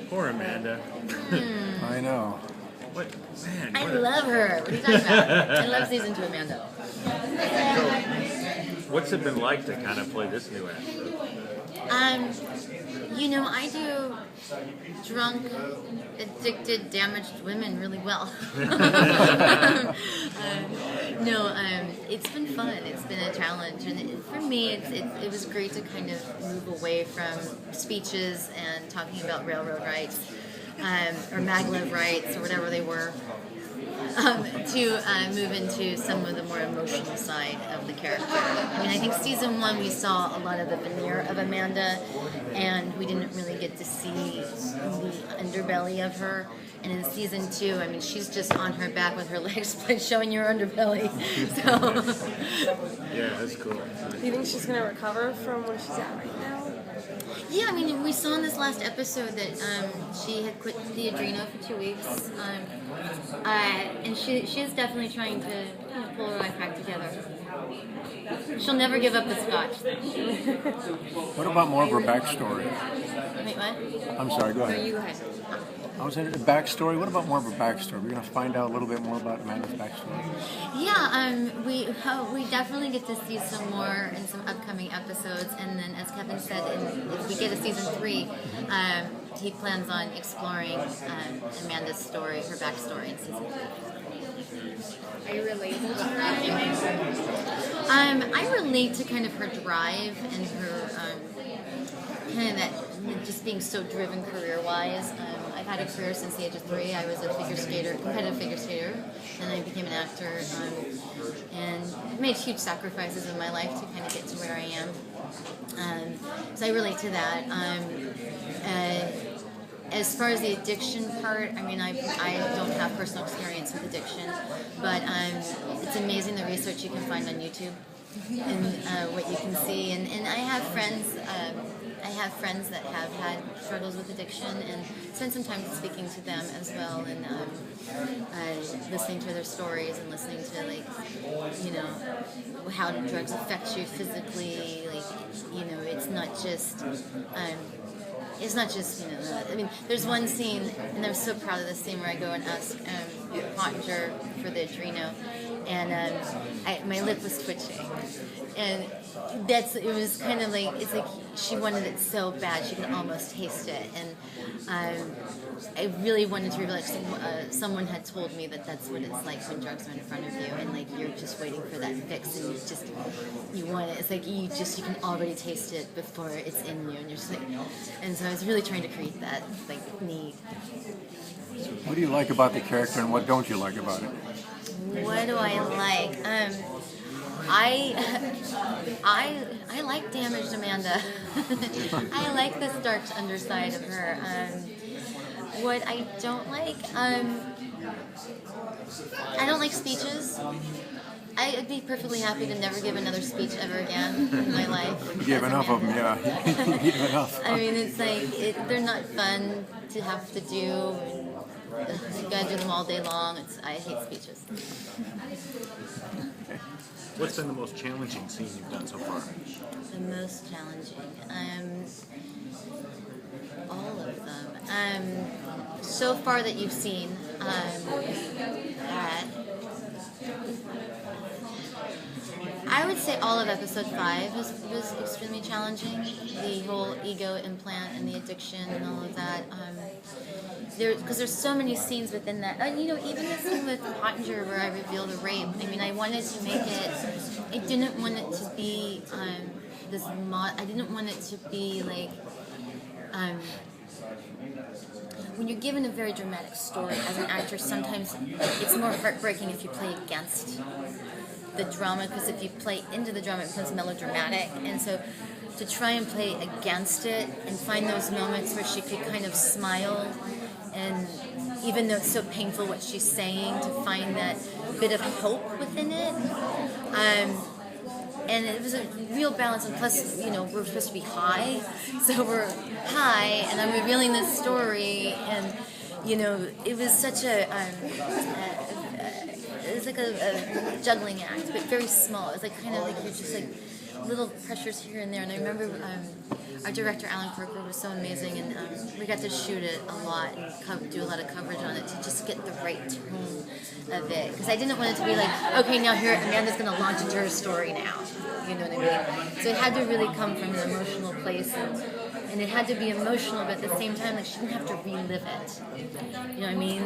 Poor Amanda. I know. What man? I What love her. What are you talking about? I love season 2 Amanda. what's it been like to kind of play this new actor? I do drunk, addicted, damaged women really well. It's been fun. It's been a challenge, and for me, it was great to kind of move away from speeches and talking about railroad rights, or maglev rights, or whatever they were. To move into some of the more emotional side of the character. I mean, I think season 1 we saw a lot of the veneer of Amanda, and we didn't really get to see the underbelly of her. And in season 2, I mean, she's just on her back with her legs split, showing your underbelly. So, Yeah, that's cool. Do you think she's going to recover from where she's at right now? yeah, I mean, we saw in this last episode that she had quit the Adreno for 2 weeks, and she is definitely trying to pull her life back together. She'll never give up the scotch. What about more of her backstory? Wait, what? I'm sorry, go No, ahead. you go ahead. I was in the backstory. What about more of her backstory? We're going to find out a little bit more about Amanda's backstory. Yeah, we definitely get to see some more in some upcoming episodes, and then as Kevin said, if we get a season 3, he plans on exploring Amanda's story, her backstory in season 3. Are you relatable to her? I relate to kind of her drive and her kind of that just being so driven career-wise. I've had a career since the age of 3. I was a figure skater, competitive figure skater, and I became an actor, and made huge sacrifices in my life to kind of get to where I am. So I relate to that. As far as the addiction part, I mean, I don't have personal experience with addiction, but it's amazing the research you can find on YouTube and what you can see. And I have friends. I have friends that have had struggles with addiction, and spend some time speaking to them as well, and listening to their stories and listening to how drugs affect you physically. It's not just I mean, there's one scene, and I'm so proud of this scene where I go and ask Pottinger for the Adreno, and my lip was twitching, and it was kind of like, it's like she wanted it so bad she could almost taste it, and I really wanted to reveal someone had told me that that's what it's like when drugs are in front of you, and like you're just waiting for that fix, and you want it. It's like you can already taste it before it's in you, and you're just like, and so I was really trying to create that like need. What do you like about the character, and what don't you like about it? What do I like? I like damaged Amanda. I like this dark underside of her. What I don't like, I don't like speeches. I'd be perfectly happy to never give another speech ever again in my life. You give enough of them, yeah. You give enough. I mean, it's like, they're not fun to have to do. You gotta do them all day long. I hate speeches. What's been the most challenging scene you've done so far? The most challenging? All of them. So far that you've seen, I would say all of episode 5 was extremely challenging. The whole ego implant and the addiction and all of that. Because there's so many scenes within that. And even the scene with Pottinger where I reveal the rape. I mean, I wanted to make it. I didn't want it to be I didn't want it to be like. When you're given a very dramatic story as an actor, sometimes it's more heartbreaking if you play against the drama, because if you play into the drama, it becomes melodramatic. And so to try and play against it and find those moments where she could kind of smile, and even though it's so painful what she's saying, to find that bit of hope within it. And it was a real balance, and plus, we're supposed to be high, so we're high, and I'm revealing this story, and, it was such it was like a juggling act, but very small. It was like kind of like you're just like little pressures here and there. And I remember our director Alan Parker was so amazing, and we got to shoot it a lot and do a lot of coverage on it to just get the right tone of it. Because I didn't want it to be like, okay, now here Amanda's going to launch into her story now. You know what I mean? So it had to really come from an emotional place, and it had to be emotional, but at the same time, like she didn't have to relive it. You know what I mean?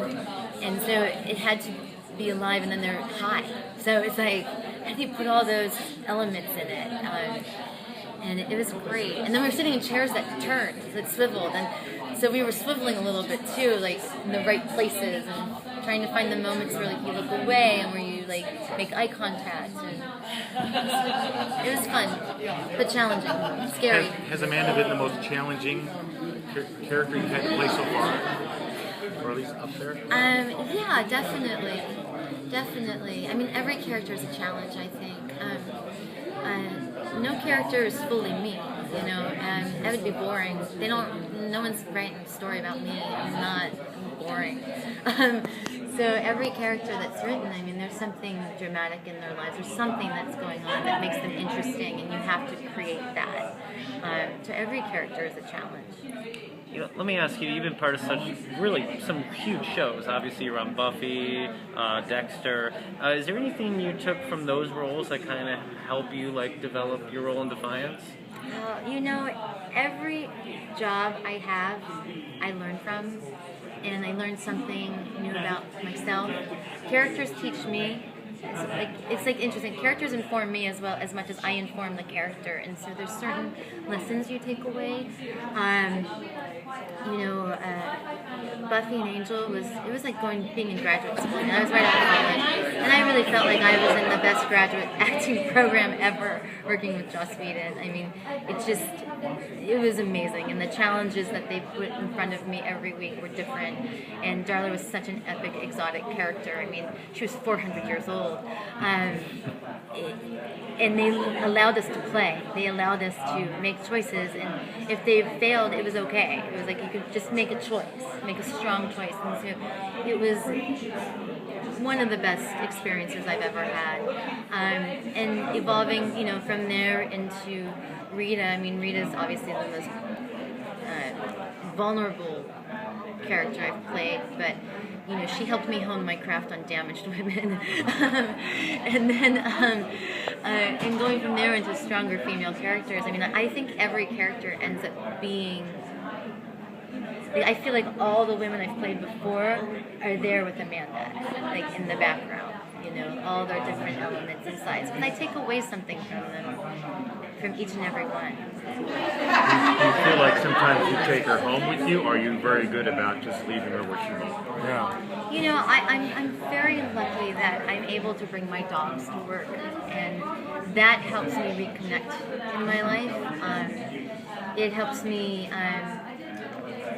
And so it had to be alive, and then they're high. So it's like, how do you put all those elements in it? And it was great. And then we were sitting in chairs that turned, that swiveled, and so we were swiveling a little bit too, like in the right places, and trying to find the moments where like you look away and where you like make eye contact. And it was fun, but challenging, scary. Has Amanda been the most challenging character you've had to play so far? Or at least up there? Yeah, definitely. Definitely. I mean, every character is a challenge, I think. No character is fully me, you know, and that would be boring. No one's writing a story about me. I'm boring. So every character that's written, I mean, there's something dramatic in their lives. There's something that's going on that makes them interesting, and you have to create that. So every character is a challenge. You know, let me ask you, you've been part of some huge shows. Obviously you're on Buffy, Dexter. Is there anything you took from those roles that kind of help you like develop your role in Defiance? You know, every job I have, I learn from, and I learn something new about myself. Characters teach me. It's like interesting. Characters inform me as well as much as I inform the character, and so there's certain lessons you take away. Buffy and Angel was like being in graduate school. And I was right out of college, and I really felt like I was in the best graduate acting program ever, working with Joss Whedon. I mean, it was amazing, and the challenges that they put in front of me every week were different. And Darla was such an epic, exotic character. I mean, she was 400 years old. And they allowed us to play. They allowed us to make choices, and if they failed, it was okay. It was like you could just make a choice, make a strong choice. And so it was one of the best experiences I've ever had. And evolving, you know, from there into Rita. I mean, Rita's obviously the most vulnerable character I've played, but you know, she helped me hone my craft on damaged women. And then, and going from there into stronger female characters, I mean, I think every character ends up being, I feel like all the women I've played before are there with Amanda, like in the background, you know, all their different elements and sides. And I take away something from them, from each and every one. Do you feel like sometimes you take her home with you, or are you very good about just leaving her where she belongs? Yeah. You know, I'm very lucky that I'm able to bring my dogs to work, and that helps me reconnect in my life. It helps me,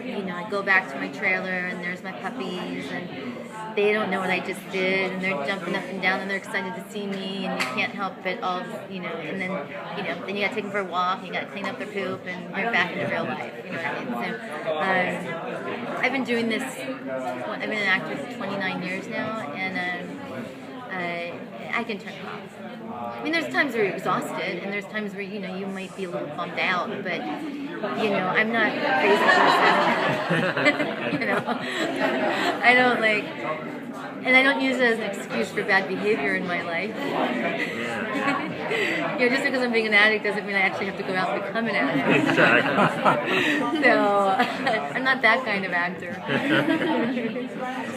you know, I go back to my trailer and there's my puppies, and they don't know what I just did, and they're jumping up and down, and they're excited to see me, and you can't help but all, you know, and then, you know, then you gotta take them for a walk, and you gotta clean up their poop, and you're back into real life, you know what I mean? So, I've been doing this, I've been an actor for 29 years now, and I can turn it off. I mean, there's times where you're exhausted, and there's times where, you know, you might be a little bummed out, but, you know, I'm not a crazy person. You know, I don't like, and I don't use it as an excuse for bad behavior in my life. You know, just because I'm being an addict doesn't mean I actually have to go out and become an addict. Exactly. So, I'm not that kind of actor.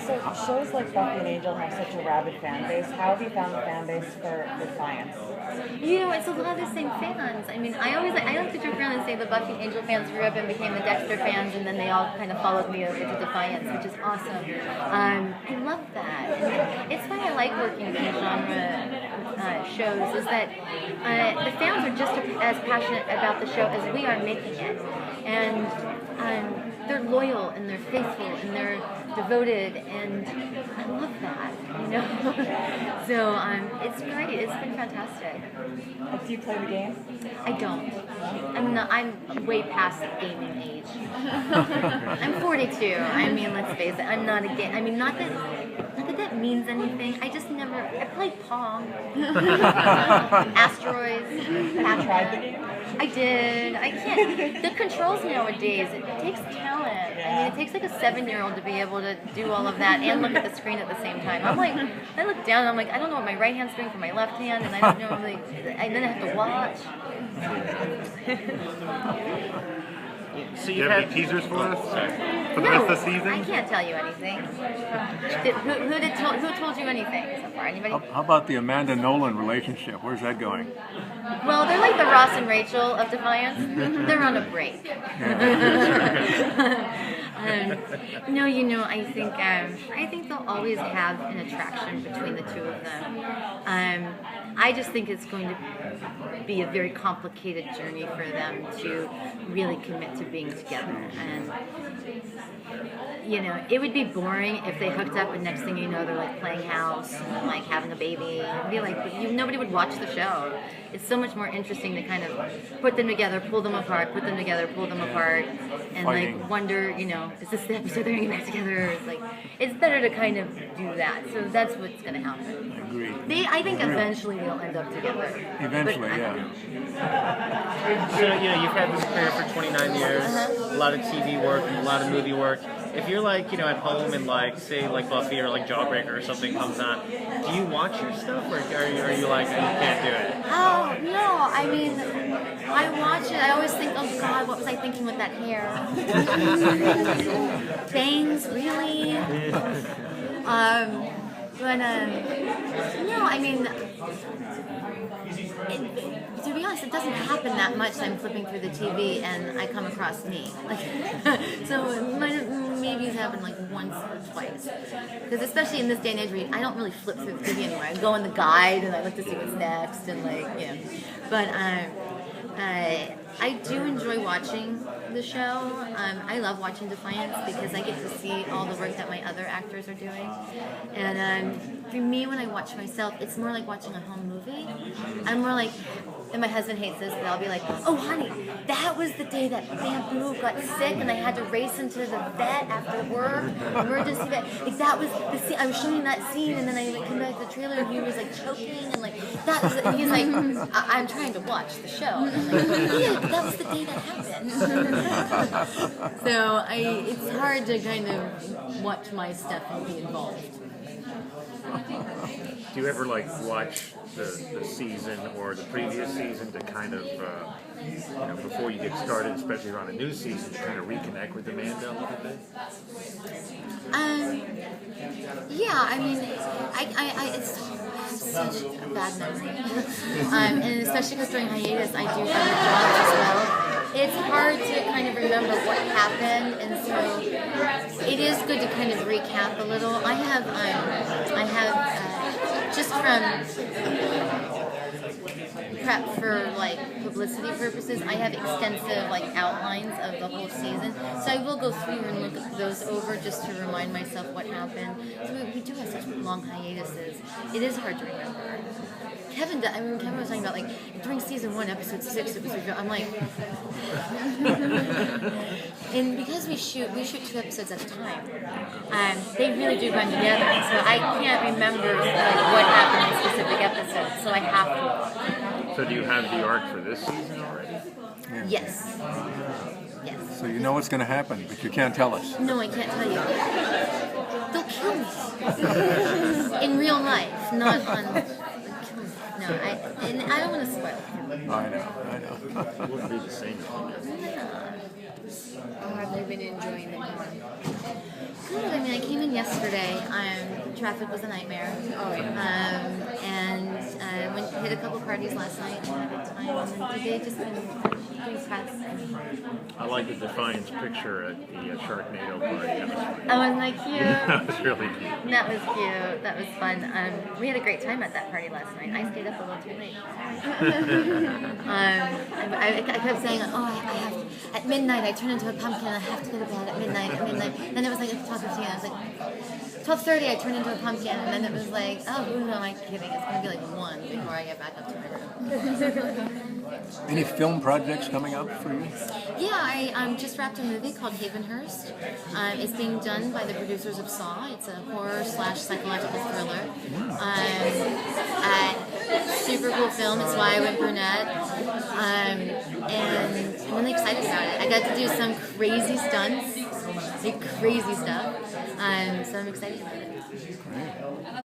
So shows like Buffy and Angel have such a rabid fan base. How have you found the fan base for Defiance? You know, it's a lot of the same fans. I mean, I like to joke around and say the Buffy and Angel fans grew up and became the Dexter fans, and then they all kind of followed me over to Defiance, which is awesome. I love that. And it's why I like working in genre shows, is that the fans are just as passionate about the show as we are making it. And they're loyal, and they're faithful, and they're devoted, and I love that, you know. So it's great. It's been fantastic. Do you play the game? I don't. I'm way past the gaming age. I'm 42. I mean, let's face it. I'm not a game. I mean, not that if that means anything. I just never. I played Pong, Asteroids. Have you tried the game? I did. I can't. The controls nowadays, it takes talent. I mean, it takes like a 7-year-old to be able to do all of that and look at the screen at the same time. I'm like, I look down and I'm like, I don't know what my right hand's doing from my left hand, and I don't know, like, and then I have to watch. So Do you you have have any teasers for us for the No, rest of the season? I can't tell you anything. Who told you anything so far? Anybody? How about the Amanda Nolan relationship? Where's that going? Well, they're like the Ross and Rachel of Defiance. They're on a break. No, you know, I think they'll always have an attraction between the two of them. I just think it's going to be a very complicated journey for them to really commit to being together. And you know, it would be boring if they hooked up and next thing you know they're like playing house and like having a baby. It'd be like nobody would watch the show. It's so much more interesting to kind of put them together, pull them apart, put them together, pull them apart, and Fighting. like wonder, you know, is this the episode they're gonna get back together? It's like it's better to kind of do that. So that's what's gonna happen. Agreed. I think eventually they'll end up together. Eventually, But yeah. So, you know, you've had this career for 29 years, a lot of TV work, a lot of movie work. If you're like, you know, at home and like, say, like Buffy or like Jawbreaker or something comes on, do you watch your stuff or are you like, you can't do it? Oh, no, I mean, I watch it, I always think, oh God, what was I thinking with that hair? Bangs, really? No, I mean, to be honest, it doesn't happen that much. I'm flipping through the TV and I come across me. Like, so maybe it's happened like once or twice. Because especially in this day and age, where I don't really flip through the TV anymore. I go in the guide and I look to see what's next and like, you know. But I do enjoy watching the show. I love watching Defiance because I get to see all the work that my other actors are doing. And for me, when I watch myself, it's more like watching a home movie. I'm more like, and my husband hates this, but I'll be like, oh honey, that was the day that Bamboo got sick and I had to race him to the vet after work, emergency vet. Like that was the scene, I was showing that scene and then I like, come back to the trailer and he was like choking and like, that was, and he's like, I'm trying to watch the show. And I'm like, yeah, but that was the day that happened. So it's hard to kind of watch my stuff and be involved. Do you ever like watch the season or the previous season to kind of, you know, before you get started, especially around a new season, to kind of reconnect with Amanda a little bit? Yeah, I mean, I it's such a bad memory. And especially because during hiatus, I do other jobs as well. It's hard to kind of remember what happened, and so it is good to kind of recap a little. I have just from prep for like publicity purposes, I have extensive like outlines of the whole season. So I will go through and look those over just to remind myself what happened. So we do have such long hiatuses. It is hard to remember. Kevin was talking about like during season 1, episode 6, it was I'm like, and because we shoot 2 episodes at a time, they really do run together. So I can't remember like what happened in specific episodes. So I have to watch. So do you have the arc for this season already? Yes. Yes. So you know what's going to happen, but you can't tell us. No, I can't tell you. They'll kill me in real life, not on. No, I don't want to spoil it. I know. It wouldn't be the same. How have they been enjoying the con? Good. I mean, I came in yesterday. Traffic was a nightmare. Oh, yeah. And went hit a couple parties last night and had a good time. And then today just been doing press. I like the Defiance picture at the Sharknado party. That was fun. Oh, wasn't that cute? That was really cute. That was cute. That was fun. We had a great time at that party last night. I stayed up a little too late. I kept saying, oh, I have to, at midnight I turn into a pumpkin. I have to go to bed at midnight. Then it was like 12:15. I was like, 12:30 I turned into a pumpkin. And then it was like, oh, who am I kidding? It's going to be like 1 before I get back up to my room. Any film projects coming up for you? Yeah, I just wrapped a movie called Havenhurst. It's being done by the producers of Saw. It's a horror / psychological thriller. Super cool film. It's why I went brunette. And I'm really excited about it. I got to do some crazy stunts, like crazy stuff. So I'm excited about it. Great.